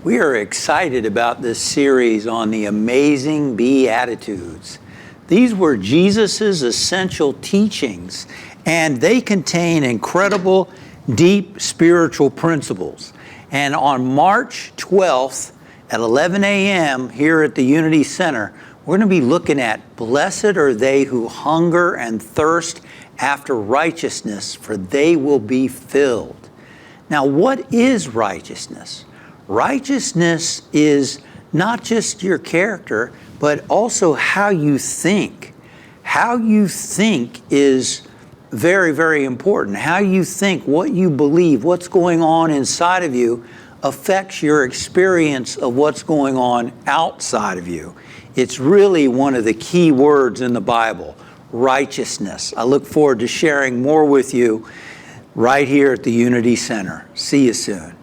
We are excited about this series on the amazing Beatitudes. These were Jesus's essential teachings, and they contain incredible, deep spiritual principles. And on March 12th at 11 a.m. here at the Unity Center, we're going to be looking at "Blessed are they who hunger and thirst after righteousness, for they will be filled." Now, what is righteousness? Righteousness is not just your character, but also how you think. How you think is very, very important. How you think, what you believe, what's going on inside of you affects your experience of what's going on outside of you. It's really one of the key words in the Bible, righteousness. I look forward to sharing more with you right here at the Unity Center. See you soon.